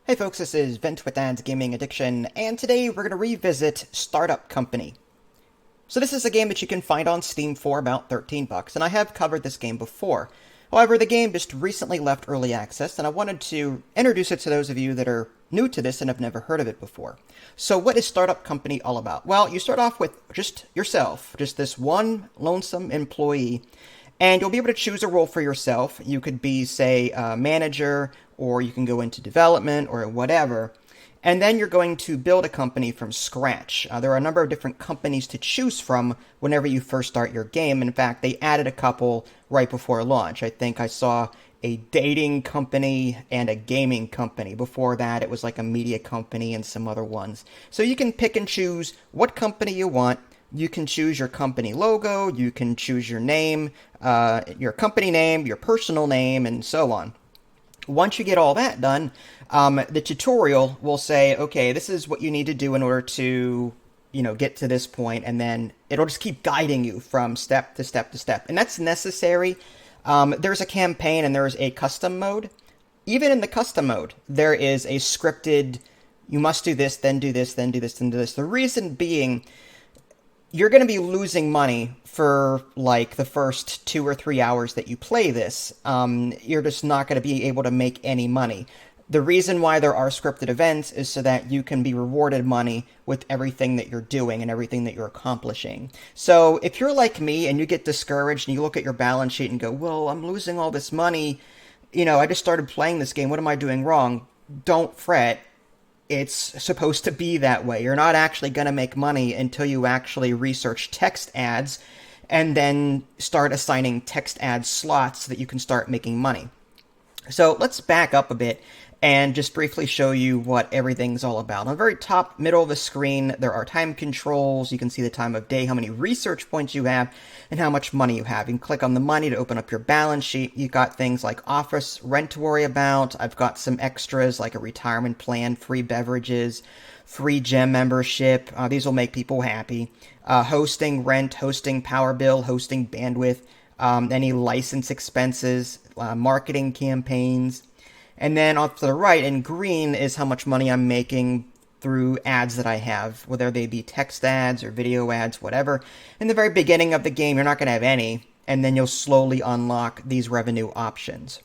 Hey folks, this is Vent with Dad's Gaming Addiction, and today we're going to revisit Startup Company. So this is a game that you can find on Steam for about 13 bucks, and I have covered this game before. However, the game just recently left early access, and I wanted to introduce it to those of you that are new to this and have never heard of it before. So what is Startup Company all about? Well, you start off with just yourself, just this one lonesome employee, and you'll be able to choose a role for yourself. You could be, say, a manager, or you can go into development, or whatever. And then you're going to build a company from scratch. There are a number of different companies to choose from whenever you first start your game. In fact, they added a couple right before launch. I think I saw a dating company and a gaming company. Before that, it was like a media company and some other ones. So you can pick and choose what company you want. You can choose your company logo, you can choose your name, your company name, your personal name, and so on. Once you get all that done, the tutorial will say, okay, this is what you need to do in order to, get to this point, and then it'll just keep guiding you from step to step to step. And that's necessary. There's a campaign and there's a custom mode. Even in the custom mode, there is a scripted, you must do this, then do this, then do this, then do this. The reason being, you're going to be losing money for like the first 2 or 3 hours that you play this. You're just not going to be able to make any money. The reason why there are scripted events is so that you can be rewarded money with everything that you're doing and everything that you're accomplishing. So if you're like me and you get discouraged and you look at your balance sheet and go, well, I'm losing all this money. I just started playing this game. What am I doing wrong? Don't fret. It's supposed to be that way. You're not actually going to make money until you actually research text ads and then start assigning text ad slots so that you can start making money. So let's back up a bit and just briefly show you what everything's all about. On the very top middle of the screen, there are time controls. You can see the time of day, how many research points you have, and how much money you have. You can click on the money to open up your balance sheet. You've got things like office rent to worry about. I've got some extras like a retirement plan, free beverages, free gym membership. These will make people happy. Hosting, rent, hosting power bill, hosting bandwidth, any license expenses, marketing campaigns. And then off to the right in green is how much money I'm making through ads that I have, whether they be text ads or video ads, whatever. In the very beginning of the game, you're not going to have any, and then you'll slowly unlock these revenue options.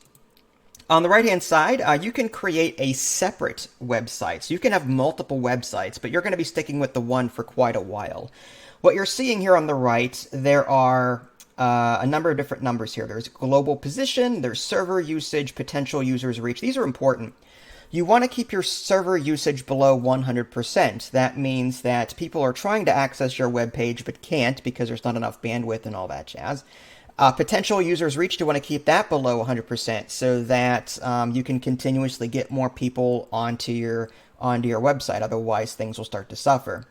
On the right-hand side, you can create a separate website. So you can have multiple websites, but you're going to be sticking with the one for quite a while. What you're seeing here on the right, there are a number of different numbers here. There's global position, there's server usage, potential users reach. These are important. You want to keep your server usage below 100%. That means that people are trying to access your web page but can't because there's not enough bandwidth and all that jazz. Potential users reach, you want to keep that below 100% so that you can continuously get more people onto your website. Otherwise, things will start to suffer.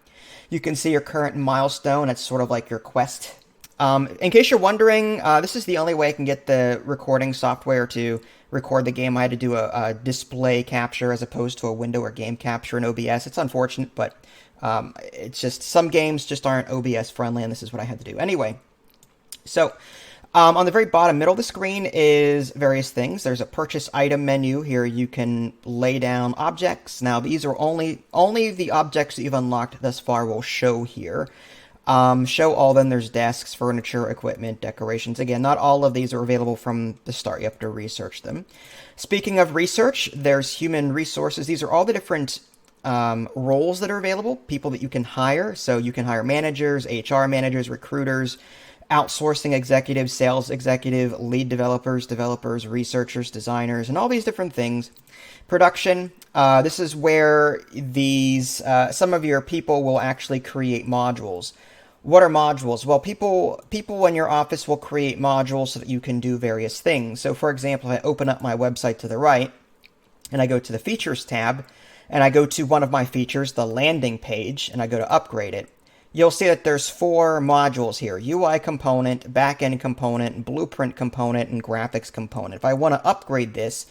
You can see your current milestone. It's sort of like your quest. In case you're wondering, this is the only way I can get the recording software to record the game. I had to do a display capture as opposed to a window or game capture in OBS. It's unfortunate, but it's just some games just aren't OBS friendly, and this is what I had to do. Anyway, so on the very bottom middle of the screen is various things. There's a purchase item menu here. You can lay down objects. Now, these are only the objects that you've unlocked thus far will show here. Show all, then there's desks, furniture, equipment, decorations. Again, not all of these are available from the start. You have to research them. Speaking of research, there's human resources. These are all the different roles that are available, people that you can hire. So you can hire managers, HR managers, recruiters, outsourcing executives, sales executive, lead developers, researchers, designers, and all these different things. Production, this is where these some of your people will actually create modules. What are modules? Well, people in your office will create modules so that you can do various things. So, for example, if I open up my website to the right, and I go to the Features tab, and I go to one of my features, the landing page, and I go to upgrade it, you'll see that there's 4 modules here: UI component, backend component, blueprint component, and graphics component. If I want to upgrade this,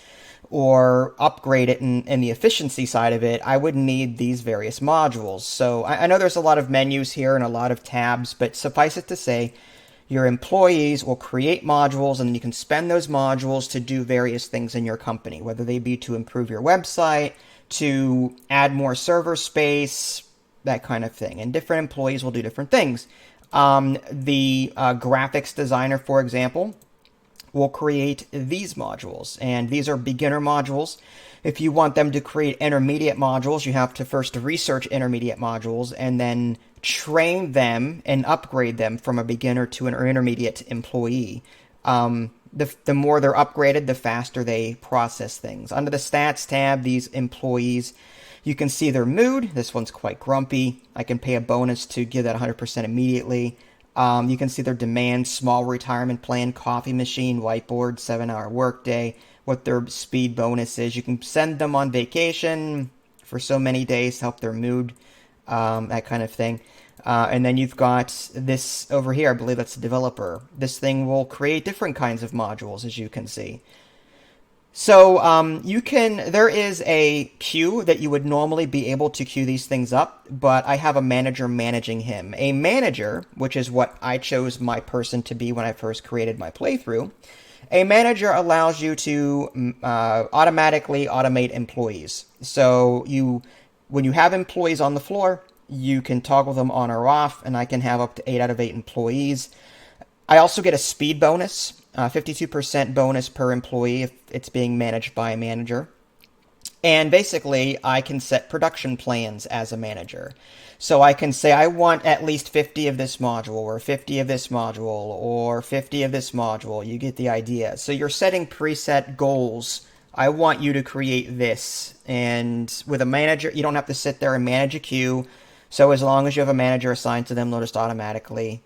or upgrade it in the efficiency side of it, I would need these various modules. So I know there's a lot of menus here and a lot of tabs, but suffice it to say, your employees will create modules, and you can spend those modules to do various things in your company, whether they be to improve your website, to add more server space, that kind of thing. And different employees will do different things. The graphics designer, for example, will create these modules, and these are beginner modules. If you want them to create intermediate modules, you have to first research intermediate modules and then train them and upgrade them from a beginner to an intermediate employee. The more they're upgraded, the faster they process things. Under the stats tab, these employees, you can see their mood. This one's quite grumpy. I can pay a bonus to give that 100% immediately. You can see their demands: small retirement plan, coffee machine, whiteboard, 7-hour workday, what their speed bonus is. You can send them on vacation for so many days to help their mood, that kind of thing. And then you've got this over here. I believe that's the developer. This thing will create different kinds of modules, as you can see. So there is a queue that you would normally be able to queue these things up, but I have a manager managing him. A manager, which is what I chose my person to be when I first created my playthrough, a manager allows you to automatically automate employees. So when you have employees on the floor, you can toggle them on or off, and I can have up to 8 out of 8 employees. I also get a speed bonus, 52% bonus per employee if it's being managed by a manager. And basically, I can set production plans as a manager. So I can say I want at least 50 of this module, or 50 of this module, or 50 of this module. You get the idea. So you're setting preset goals. I want you to create this. And with a manager, you don't have to sit there and manage a queue. So as long as you have a manager assigned to them, they'll just automatically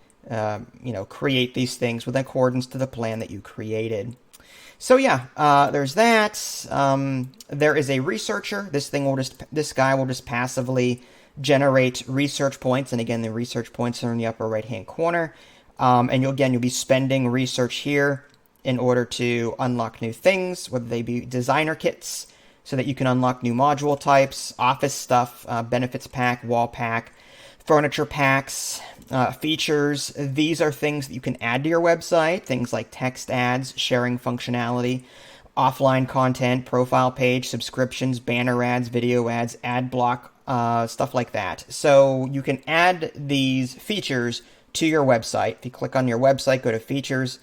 create these things with accordance to the plan that you created. So yeah, there's that. There is a researcher. This guy will just passively generate research points, and again, the research points are in the upper right-hand corner. And you'll be spending research here in order to unlock new things, whether they be designer kits, so that you can unlock new module types, office stuff, benefits pack, wall pack, furniture packs, features. These are things that you can add to your website, things like text ads, sharing functionality, offline content, profile page, subscriptions, banner ads, video ads, ad block, stuff like that. So you can add these features to your website. If you click on your website, go to features.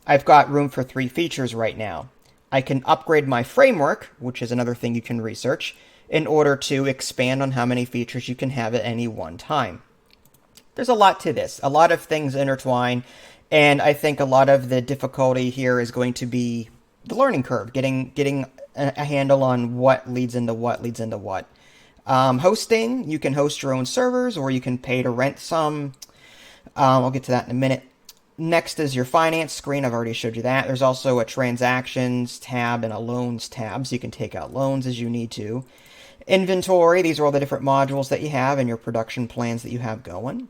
I've got room for 3 features right now. I can upgrade my framework, which is another thing you can research, in order to expand on how many features you can have at any one time. There's a lot to this. A lot of things intertwine, and I think a lot of the difficulty here is going to be the learning curve, getting a handle on what leads into what leads into what. Hosting, you can host your own servers, or you can pay to rent some. I'll get to that in a minute. Next is your finance screen. I've already showed you that. There's also a transactions tab and a loans tab, so you can take out loans as you need to. Inventory, these are all the different modules that you have and your production plans that you have going.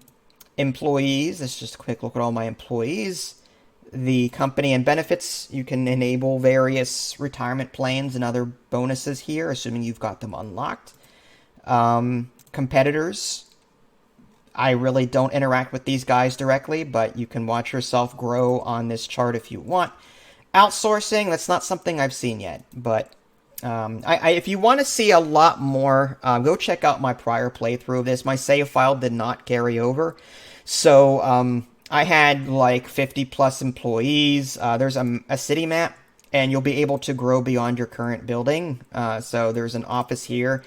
Employees, this is just a quick look at all my employees. The company and benefits, you can enable various retirement plans and other bonuses here, assuming you've got them unlocked. Competitors, I really don't interact with these guys directly, but you can watch yourself grow on this chart if you want. Outsourcing, that's not something I've seen yet, but if you want to see a lot more, go check out my prior playthrough of this. My save file did not carry over, so I had like 50 plus employees. There's a city map, and you'll be able to grow beyond your current building. So there's an office here.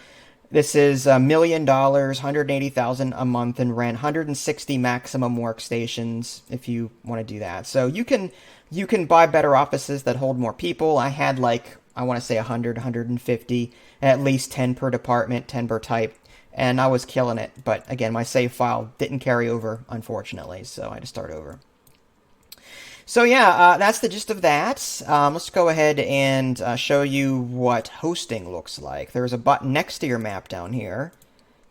This is $1 million, $180,000 a month in rent, 160 maximum workstations if you want to do that. So you can buy better offices that hold more people. I had I want to say 100, 150, at least 10 per department, 10 per type, and I was killing it. But again, my save file didn't carry over, unfortunately, so I had to start over. So yeah, that's the gist of that. Let's go ahead and show you what hosting looks like. There's a button next to your map down here.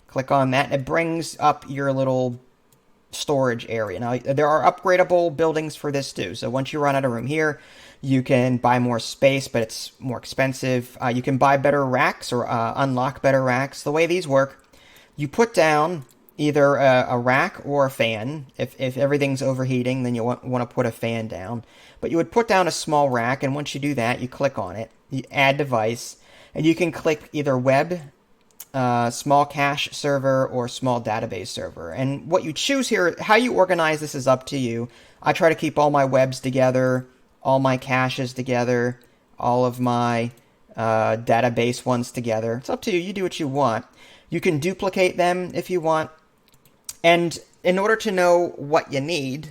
Click on that, and it brings up your little storage area. Now, there are upgradable buildings for this too. So once you run out of room here, you can buy more space, but it's more expensive. You can buy better racks or unlock better racks. The way these work, you put down either a rack or a fan. If everything's overheating, then you want to put a fan down. But you would put down a small rack, and once you do that, you click on it, you add device, and you can click either web small cache server, or small database server. And what you choose here, how you organize this is up to you. I try to keep all my webs together, all my caches together, all of my database ones together. It's up to you. You do what you want. You can duplicate them if you want. And in order to know what you need,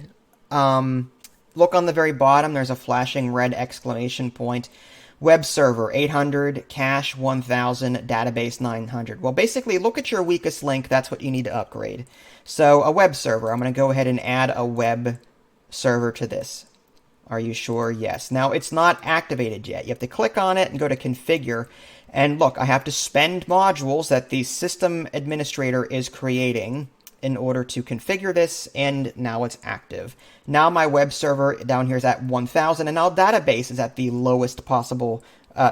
look on the very bottom. There's a flashing red exclamation point. Web server 800, cache 1000, database 900. Well, basically, look at your weakest link. That's what you need to upgrade. So a web server. I'm going to go ahead and add a web server to this. Are you sure? Yes. Now, it's not activated yet. You have to click on it and go to configure. And look, I have to spend modules that the system administrator is creating in order to configure this, and now it's active. Now my web server down here is at 1000, and now database is at the lowest possible,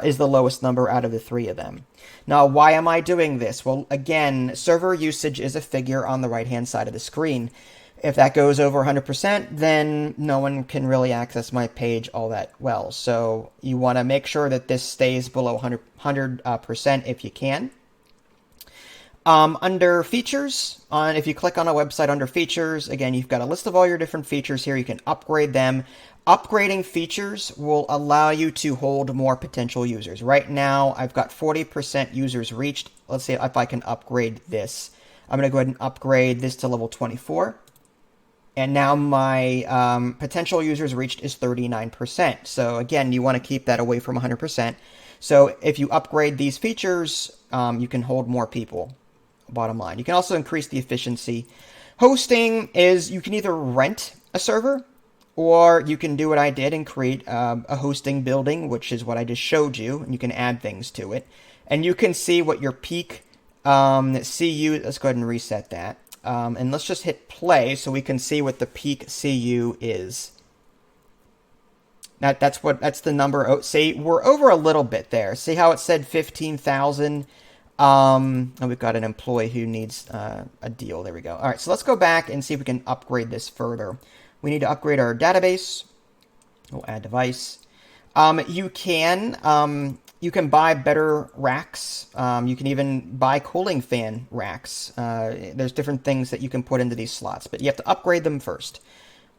is the lowest number out of the three of them. Now, why am I doing this? Well, again, server usage is a figure on the right-hand side of the screen. If that goes over 100%, then no one can really access my page all that well. So you want to make sure that this stays below 100% if you can. Under features, if you click on a website under features, again, you've got a list of all your different features here. You can upgrade them. Upgrading features will allow you to hold more potential users. Right now, I've got 40% users reached. Let's see if I can upgrade this. I'm going to go ahead and upgrade this to level 24. And now my potential users reached is 39%. So again, you want to keep that away from 100%. So if you upgrade these features, you can hold more people. Bottom line. You can also increase the efficiency. Hosting is, you can either rent a server, or you can do what I did and create a hosting building, which is what I just showed you, and you can add things to it. And you can see what your peak CU, let's go ahead and reset that. And let's just hit play so we can see what the peak CU is. That's the number. Oh, see, we're over a little bit there. See how it said 15,000? And we've got an employee who needs a deal. There we go. All right, so let's go back and see if we can upgrade this further. We need to upgrade our database. We'll add device. You can buy better racks. You can even buy cooling fan racks. There's different things that you can put into these slots, but you have to upgrade them first.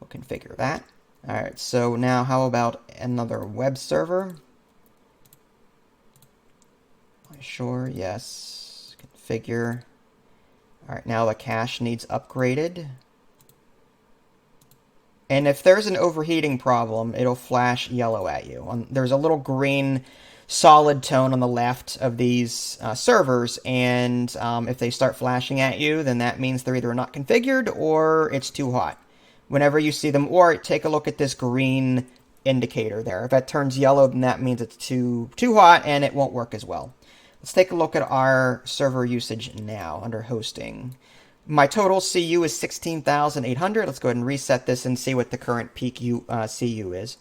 We'll configure that. All right, so now how about another web server? Sure, yes. Configure. All right, now the cache needs upgraded. And if there's an overheating problem, it'll flash yellow at you. There's a little green solid tone on the left of these servers, and if they start flashing at you, then that means they're either not configured or it's too hot. Whenever you see them, or take a look at this green indicator there. If that turns yellow, then that means it's too hot and it won't work as well. Let's take a look at our server usage now under hosting. My total CU is 16,800. Let's go ahead and reset this and see what the current peak CU is.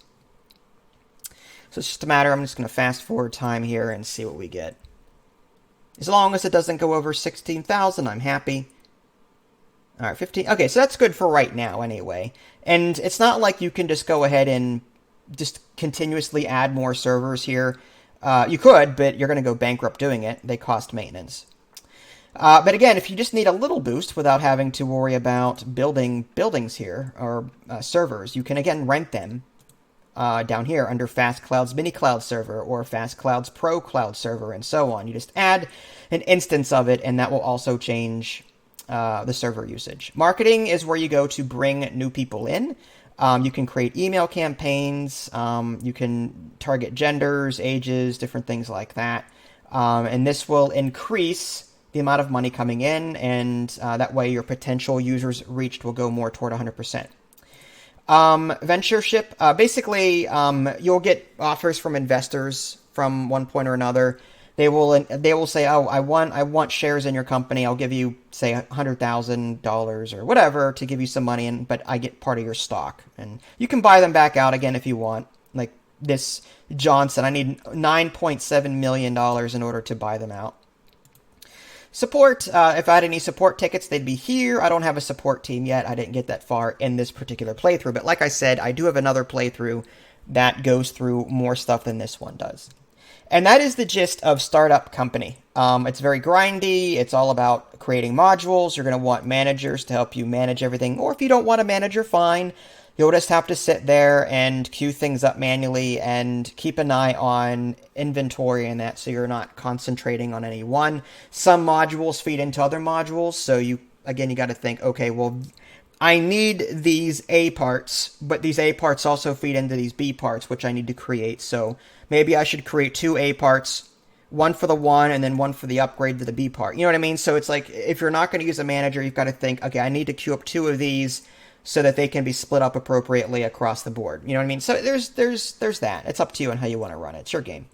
So it's just a matter, I'm just going to fast forward time here and see what we get. As long as it doesn't go over 16,000, I'm happy. All right, 15. Okay, so that's good for right now anyway. And it's not like you can just go ahead and just continuously add more servers here. You could, but you're going to go bankrupt doing it. They cost maintenance. But again, if you just need a little boost without having to worry about building buildings here, or servers, you can again rent them down here under Fast Cloud's Mini Cloud Server or Fast Cloud's Pro Cloud Server and so on. You just add an instance of it, and that will also change the server usage. Marketing is where you go to bring new people in. You can create email campaigns, you can target genders, ages, different things like that. And this will increase the amount of money coming in, and that way your potential users reached will go more toward 100%. Ventureship, basically you'll get offers from investors from one point or another. They will say, oh, I want shares in your company. I'll give you, say, $100,000 or whatever to give you some money, but I get part of your stock. And you can buy them back out again if you want. Like this Johnson, I need $9.7 million in order to buy them out. Support, if I had any support tickets, they'd be here. I don't have a support team yet. I didn't get that far in this particular playthrough. But like I said, I do have another playthrough that goes through more stuff than this one does. And that is the gist of Startup Company. It's very grindy. It's all about creating modules. You're going to want managers to help you manage everything. Or if you don't want a manager, fine. You'll just have to sit there and queue things up manually and keep an eye on inventory and that, so you're not concentrating on any one. Some modules feed into other modules, so you got to think, okay, well, I need these A parts, but these A parts also feed into these B parts, which I need to create. So maybe I should create 2 A parts, one for the one and then one for the upgrade to the B part. You know what I mean? So it's like, if you're not going to use a manager, you've got to think, okay, I need to queue up 2 of these so that they can be split up appropriately across the board. You know what I mean? So there's that. It's up to you on how you want to run it. It's your game.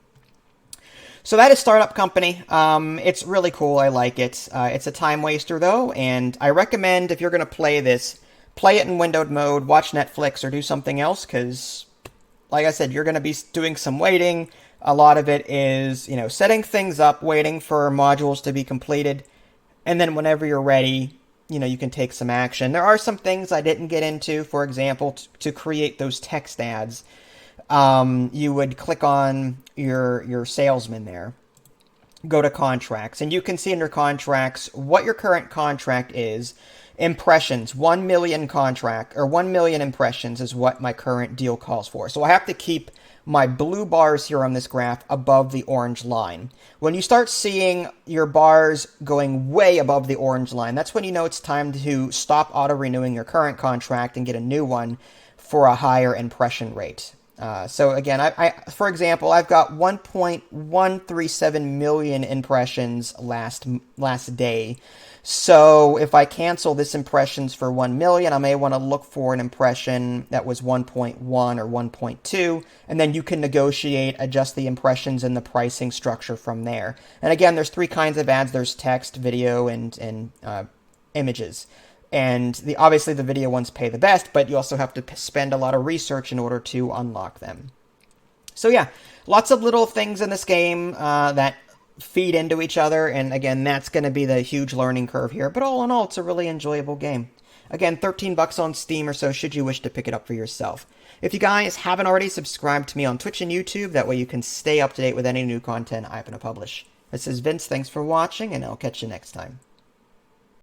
So that is Startup Company. It's really cool. I like it. It's a time waster, though, and I recommend, if you're going to play this, play it in windowed mode, watch Netflix, or do something else, because, like I said, you're going to be doing some waiting. A lot of it is, setting things up, waiting for modules to be completed, and then whenever you're ready, you can take some action. There are some things I didn't get into. For example, to create those text ads, you would click on your salesman there, go to contracts, and you can see under contracts what your current contract is. Impressions, 1 million contract, or 1 million impressions is what my current deal calls for. So I have to keep my blue bars here on this graph above the orange line. When you start seeing your bars going way above the orange line, that's when you know it's time to stop auto-renewing your current contract and get a new one for a higher impression rate. So again, for example, I've got 1.137 million impressions last day. So if I cancel this impressions for 1 million, I may want to look for an impression that was 1.1 or 1.2, and then you can negotiate, adjust the impressions and the pricing structure from there. And again, there's 3 kinds of ads. There's text, video, and images. And obviously the video ones pay the best, but you also have to spend a lot of research in order to unlock them. So yeah, lots of little things in this game that feed into each other, and again, that's going to be the huge learning curve here. But all in all, it's a really enjoyable game. Again, $13 on Steam or so, should you wish to pick it up for yourself. If you guys haven't already, subscribed to me on Twitch and YouTube. That way you can stay up to date with any new content I'm going to publish. This is Vince. Thanks for watching, and I'll catch you next time.